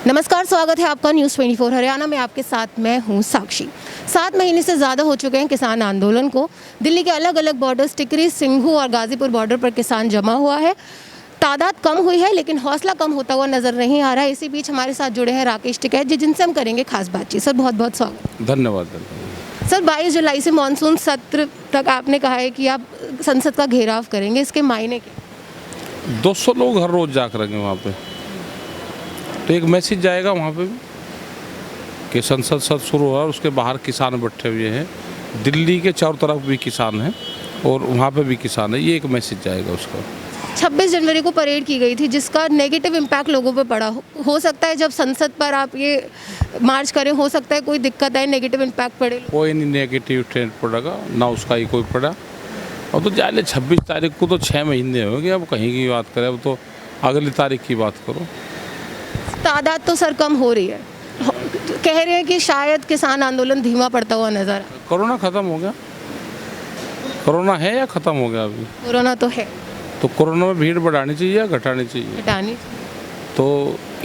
नमस्कार, स्वागत है आपका न्यूज़ 24 हरियाणा में। आपके साथ मैं हूं साक्षी। 7 महीने से ज़्यादा हो चुके हैं किसान आंदोलन को। दिल्ली के अलग अलग बॉर्डर्स टिकरी, सिंघू और गाजीपुर बॉर्डर पर किसान जमा हुआ है। तादाद कम हुई है लेकिन हौसला कम होता हुआ नजर नहीं आ रहा है। इसी बीच हमारे साथ जुड़े हैं राकेश टिकैत जी, जिनसे हम करेंगे खास बातचीत। सर, बहुत बहुत स्वागत। धन्यवाद। सर, 22 जुलाई से मानसून सत्र तक आपने कहा है कि आप संसद का घेराव करेंगे, इसके मायने क्या? 200 लोग हर रोज जा करेंगे वहाँ पे, तो एक मैसेज जाएगा वहाँ पे भी कि संसद सत्र शुरू हुआ और उसके बाहर किसान बैठे हुए हैं। दिल्ली के चारों तरफ भी किसान हैं और वहाँ पे भी किसान है। ये एक मैसेज जाएगा उसका। 26 जनवरी को परेड की गई थी जिसका नेगेटिव इम्पैक्ट लोगों पे पड़ा। हो सकता है जब संसद पर आप ये मार्च करें, हो सकता है कोई दिक्कत आए, नेगेटिव इम्पैक्ट पड़े। कोई नहीं नेगेटिव ट्रेंड पड़ेगा ना, उसका ही कोई पड़ा। और तो जाले 26 तारीख को तो 6 महीने हो गए। अब कहीं की बात करें, अब तो अगली तारीख की बात करो। तादाद तो सर कम हो रही है, कह रहे हैं कि शायद किसान आंदोलन धीमा पड़ता हुआ नजर आए। कोरोना ख़त्म हो गया? कोरोना है या ख़त्म हो गया? अभी कोरोना तो है, तो कोरोना में भीड़ बढ़ानी चाहिए या घटानी चाहिए? हटानी। तो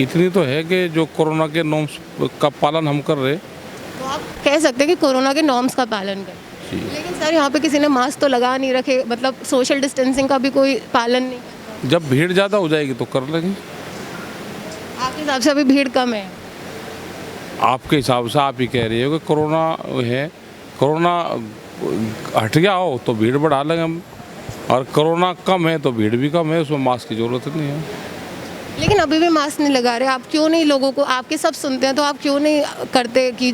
इतनी तो है कि जो कोरोना के नॉर्म्स का पालन हम कर रहे। तो आप कह सकते हैं कि कोरोना के नॉर्म्स का पालन करें, लेकिन सर यहाँ पे किसी ने मास्क तो लगा नहीं रखे, मतलब सोशल डिस्टेंसिंग का भी कोई पालन नहीं। जब भीड़ ज़्यादा हो जाएगी तो कर लेंगे। आपके हिसाब से अभी भीड़ कम है? आपके हिसाब से आप ही कह रही हो कि कोरोना है, कोरोना हट गया हो तो भीड़ बढ़ा लेंगे हम, और कोरोना कम है तो भीड़ भी कम है, उसमें मास्क की ज़रूरत नहीं है। लेकिन अभी भी मास्क नहीं लगा रहे। आप क्यों नहीं लोगों को, आपके सब सुनते हैं तो आप क्यों नहीं करते कि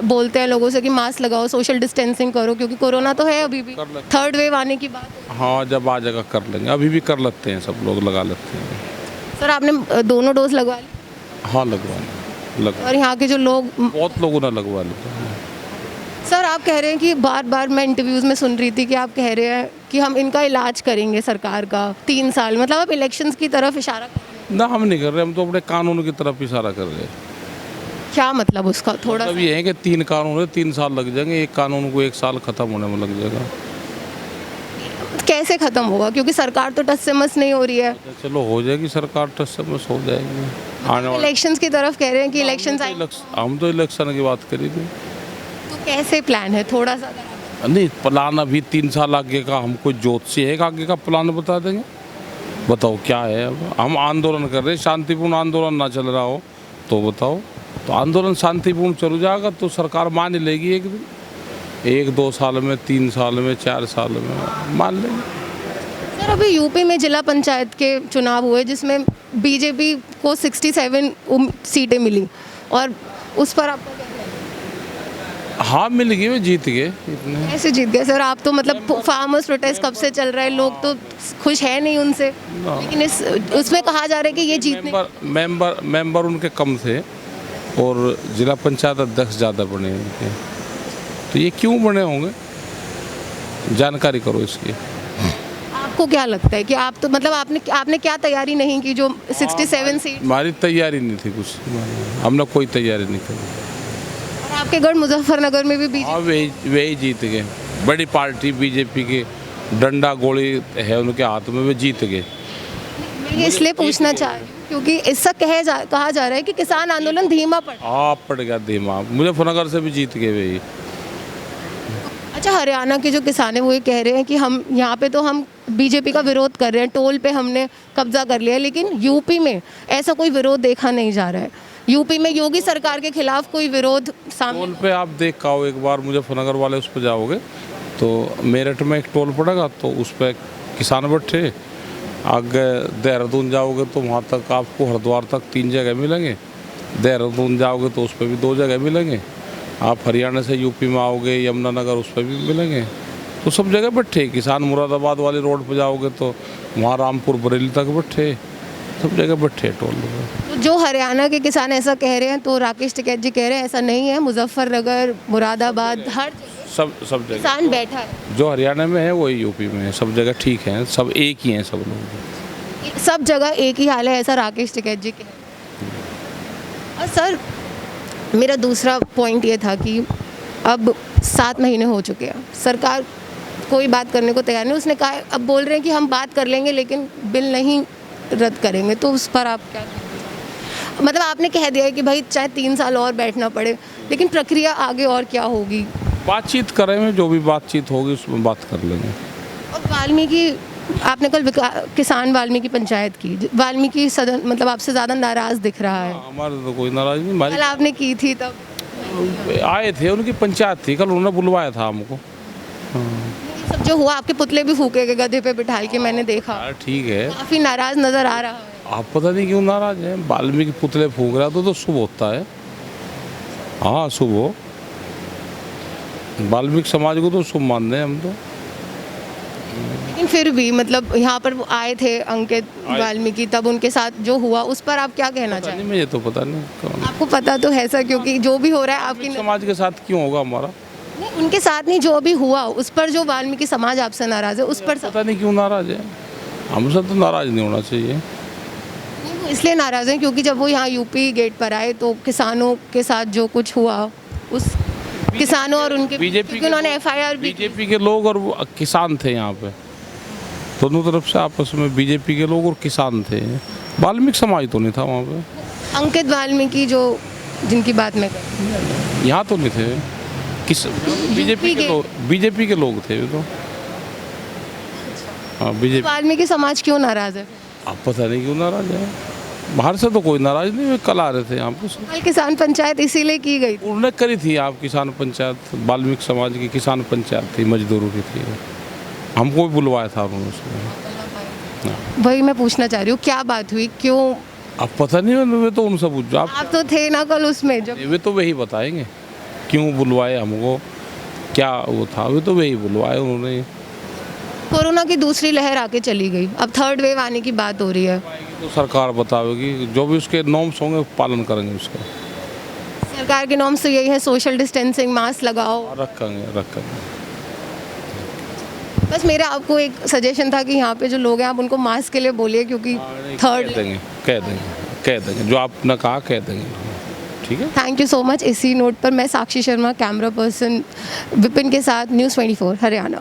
बोलते हैं लोगों से कि मास्क लगाओ, सोशल डिस्टेंसिंग करो, क्योंकि कोरोना तो है अभी भी, थर्ड वेव आने की बात। हाँ, जब आ जाएगा कर लेंगे। अभी भी कर लेते हैं, सब लोग लगा लेते हैं। सर, आपने दोनों डोज लगवा ली? हाँ, लगवा। और यहाँ के जो लोग, बहुत लोगों ने लगवा लिया। सर आप कह रहे हैं कि बार बार मैं इंटरव्यूज़ में सुन रही थी कि आप कह रहे हैं कि हम इनका इलाज करेंगे सरकार का 3 साल, मतलब आप इलेक्शंस की तरफ इशारा कर रहे हैं। ना, हम नहीं कर रहे, हम तो अपने कानून की तरफ इशारा कर रहे हैं। क्या मतलब उसका? थोड़ा मतलब ये है कि 3 कानून है, 3 साल लग जाएंगे। एक कानून को 1 साल ख़त्म होने में लग जाएगा। कैसे ख़त्म होगा? क्योंकि सरकार तो टस से मस नहीं हो रही है। चलो हो जाएगी सरकार, टस से मस हो जाएगी। आने वाले इलेक्शंस की तरफ कह रहे हैं कि इलेक्शंस आए, हम तो इलेक्शन की बात करी थी। तो कैसे प्लान है? थोड़ा सा नहीं, प्लान अभी 3 साल आगे का, हमको ज्योतिषी है आगे का प्लान बता देंगे। बताओ क्या है? अब हम आंदोलन कर रहे हैं, शांतिपूर्ण आंदोलन ना चल रहा हो तो बताओ। तो आंदोलन शांतिपूर्ण चल जाएगा तो सरकार मान ही लेगी एक दिन, 1-2 साल में, 3 साल में, 4 साल में मान लेंगे। सर, अभी यूपी में जिला पंचायत के चुनाव हुए जिसमें बीजेपी को 67 सीटें मिली, और उस पर आपका क्या? हाँ, मिल गई, वे जीत गए। इतने कैसे जीत गए सर? आप तो मतलब फार्मर्स प्रोटेस्ट कब से चल रहा है, लोग तो खुश है नहीं उनसे, लेकिन उसमें कहा जा रहा है कि ये जीतने। मेंबर उनके कम थे और जिला पंचायत अध्यक्ष ज़्यादा बने उनके। तो ये क्यों बने होंगे, जानकारी करो इसकी। आपको क्या लगता है कि आप तो मतलब आपने क्या तैयारी नहीं की जो 67 सीट? हमारी तैयारी नहीं थी कुछ, हमने कोई तैयारी नहीं की। और आपके गढ़ मुजफ्फरनगर में भी बीजेपी? हाँ, वही जीत गए। बड़ी पार्टी बीजेपी की, डंडा गोली है उनके हाथ में, वे जीत गए। मैं ये इसलिए पूछना चाह रही हूँ क्योंकि ऐसा कहा जा रहा है कि किसान आंदोलन धीमा पड़ा। हाँ, पड़ गया धीमा। मुजफ्फरनगर से भी जीत गए वही। अच्छा, हरियाणा के जो किसान हैं वो ये कह रहे हैं कि हम यहाँ पे तो हम बीजेपी का विरोध कर रहे हैं, टोल पे हमने कब्जा कर लिया है, लेकिन यूपी में ऐसा कोई विरोध देखा नहीं जा रहा है। यूपी में योगी सरकार के खिलाफ कोई विरोध सामने? टोल पे आप देख के आओ एक बार, मुजफ्फरनगर वाले उस पर जाओगे तो मेरठ में एक टोल पड़ेगा, तो उस पर किसान बैठे। आगे देहरादून जाओगे तो वहाँ तक आपको हरिद्वार तक 3 जगह मिलेंगे। देहरादून जाओगे तो उस पर भी 2 जगह मिलेंगे। आप हरियाणा से यूपी में आओगे, यमुनानगर, उस पर भी मिलेंगे। तो सब जगह बैठे किसान। मुरादाबाद वाली रोड पर जाओगे तो वहाँ रामपुर बरेली तक बैठे, सब जगह बैठे टोल। तो जो हरियाणा के किसान ऐसा कह रहे हैं तो राकेश टिकैत जी कह रहे हैं ऐसा नहीं है, मुजफ्फरनगर, मुरादाबाद, हर सब जगह किसान बैठा है। जो हरियाणा में है वही यूपी में है, सब जगह ठीक है, सब एक ही हैं सब लोग। सब जगह एक ही हाल है, ऐसा राकेश टिकैत जी कह रहे हैं। और सर, मेरा दूसरा पॉइंट ये था कि अब 7 महीने हो चुके हैं, सरकार कोई बात करने को तैयार नहीं। उसने कहा, अब बोल रहे हैं कि हम बात कर लेंगे लेकिन बिल नहीं रद्द करेंगे, तो उस पर आप क्या? मतलब आपने कह दिया है कि भाई चाहे 3 साल और बैठना पड़े, लेकिन प्रक्रिया आगे और क्या होगी? बातचीत करेंगे, जो भी बातचीत होगी उसमें बात कर लेंगे। और वाल्मीकि, आपने कल किसान वाल्मीकि पंचायत की, वाल्मीकि सदन मतलब आपसे ज़्यादा नाराज़ दिख रहा है। हमारे तो कोई नाराज नहीं, हमारी कल आपने की थी तब आए थे, उनकी पंचायत थी, कल उन्होंने बुलवाया था हमको। ये सब जो हुआ, आपके पुतले भी फूके गए गधे पे बिठाल के, मैंने देखा। यार ठीक है, काफ़ी नाराज़ नज़र आ रहा है। आप पता नहीं क्यों नाराज हैं। वाल्मीकि पुतले फूक रहा तो शुभ होता है। हाँ शुभ हो, वाल्मीकि समाज को तो शुभ मानते हैं हम तो। लेकिन फिर भी मतलब यहाँ पर वो आए थे अंकित वाल्मीकि, तब उनके साथ जो हुआ उस पर आप क्या कहना पता चाहेंगे? नहीं, मुझे तो पता नहीं कौन आपको पता तो है सर, क्योंकि जो भी हो रहा है आपकी समाज के साथ क्यों होगा हमारा। नहीं, उनके साथ नहीं, जो भी हुआ उस पर जो वाल्मीकि समाज आपसे नाराज़ है उस पर पता नहीं क्यों नाराज है, हमसे तो नाराज नहीं होना चाहिए। नहीं, वो इसलिए नाराज़ हैं क्योंकि जब वो यहाँ यूपी गेट पर आए तो किसानों के साथ जो कुछ हुआ, उस किसानों और उनके, क्योंकि उन्होंने FIR भी की। बीजेपी के लोग और वो किसान थे यहाँ पे, दोनों तरफ से आपस में बीजेपी के लोग और किसान थे। वाल्मीकि समाज तो नहीं था वहाँ पे। अंकित वाल्मीकि जो जिनकी बात मैं कर रही हूँ। यहाँ तो नहीं थे, किस बीजेपी के लोग थे वो तो। हाँ बीजेपी। वाल्मीकि समाज क्यों नाराज़ है? आप पता नहीं क्यों नाराज है, बाहर से तो कोई नाराज नहीं, वे कल आ रहे थे यहाँ पे। कल किसान पंचायत इसीलिए की गई थी। उन्होंने करी थी आप किसान पंचायत, वाल्मीकि समाज की किसान पंचायत थी, मजदूरों की थी, हमको भी बुलवाया था उन्होंने उसमें। वही मैं पूछना चाह रही हूँ, क्या बात हुई, क्यों? अब पता नहीं, वे तो उनसे पूछो आप तो थे ना कल उसमें जब। वे तो वही बताएंगे क्यों बुलवाए हमको, क्या वो था, वे तो वही बुलवाए उन्होंने। कोरोना की दूसरी लहर आके चली गई, अब 3rd वेव आने की बात हो रही है। तो सरकार बतावेगी, जो भी उसके नॉर्म्स होंगे पालन करेंगे उसका। सरकार के नॉर्म्स तो यही है, सोशल डिस्टेंसिंग, मास्क लगाओ। रखेंगे। बस मेरा आपको एक सजेशन था कि यहाँ पे जो लोग हैं आप उनको मास्क के लिए बोलिए, क्योंकि थर्ड। कह देंगे जो आपने कहा, कह देंगे, ठीक है। Thank you so much. इसी नोट पर मैं साक्षी शर्मा, कैमरा पर्सन विपिन के साथ, न्यूज़ 24 हरियाणा।